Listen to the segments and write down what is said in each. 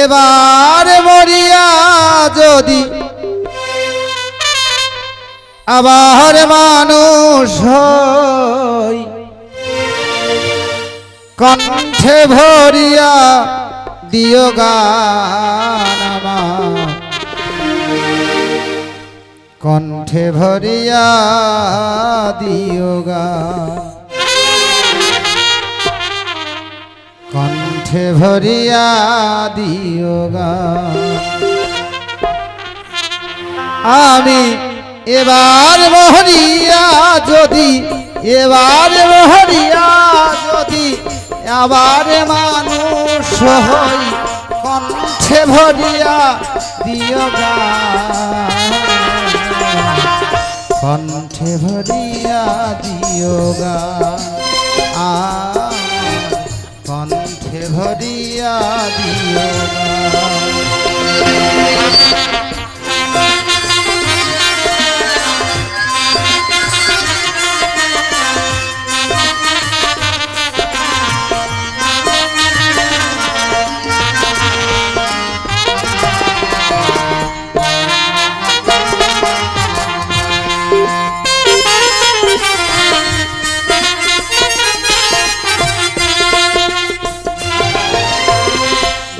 এবার মরিয়া যদি আবার মানুষ হই, কণ্ঠে ভরিয়া দিও গান আমার, কণ্ঠে ভরিয়া দিও গান, কণ্ঠে ভরিয়া দিও গান। আমি এবার মরিয়া যদি, এবার মরিয়া যদি আবার মানুষ হই, কণ্ঠে ভরিয়া দিও গান, কণ্ঠে ভরিয়া দিও গান, কণ্ঠে ভরিয়া দিও গান।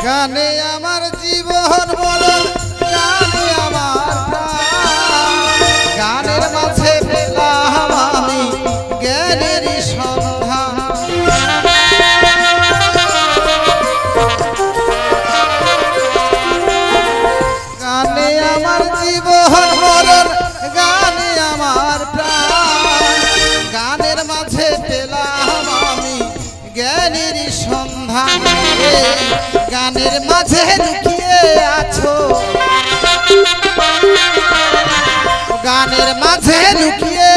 গানে আমার জীবন মরণ, গানে আমার প্রাণ, গানের মাঝে পেলাম আমি জ্ঞানের সন্ধান। গানে আমার জীবন মরণ, গানে আমার প্রাণ, গানের মাঝে পেলাম আমি জ্ঞানের সন্ধান। গানের মাঝে লুকিয়ে আছো, গানের মাঝে লুকিয়ে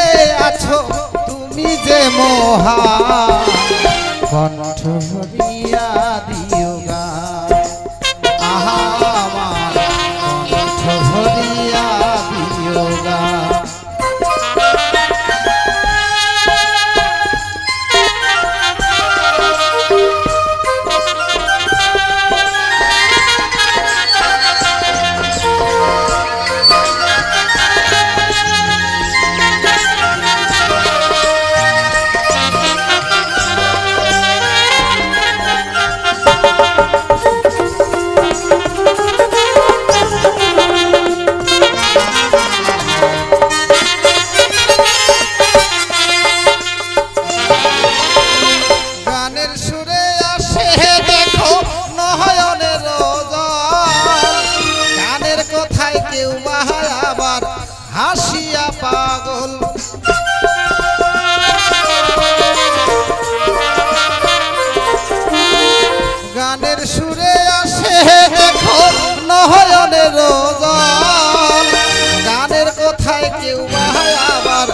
আছো তুমি যে মহান, কণ্ঠ ভরিয়া দিও গান, আহা আমার কণ্ঠ ভরিয়া দিও গান। হাসিয়া পাগল, গানের সুরে আসে দেখো নয়নের জল, গানের কথায় কেউ বাহায় আবার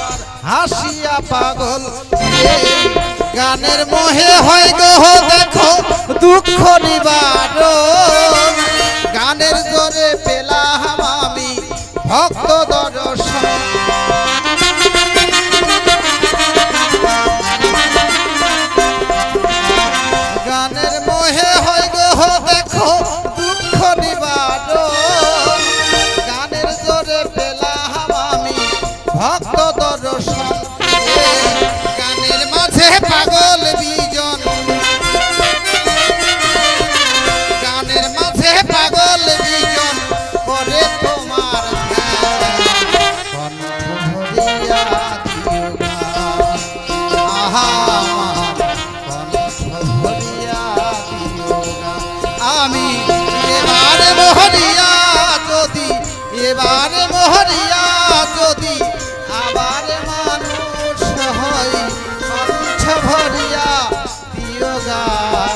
হাসিয়া পাগল। গানের মোহে হয় গো দেখো দুঃখ নিবারণ, গানের জোরে পেলাম আমি ভক্ত দর্শন। গানের মোহে হয় গো দেখো দুঃখ নিবারণ, গানের জোরে পেলাম আমি ভক্ত দর্শন। গানের মাঝে পাগল বিজন, গানের মাঝে পাগল বিজন করে তোমার আমি এবারে মোহরিয়া যদি, এবারে মোহরিয়া যদি আবার মানুষ হই, কণ্ঠ ভরিয়া দিও গান,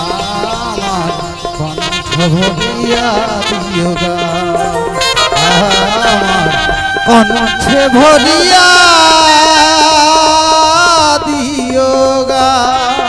আমার কণ্ঠ ভরিয়া দিও গান, আমার কণ্ঠে ভরিয়া দিও গান।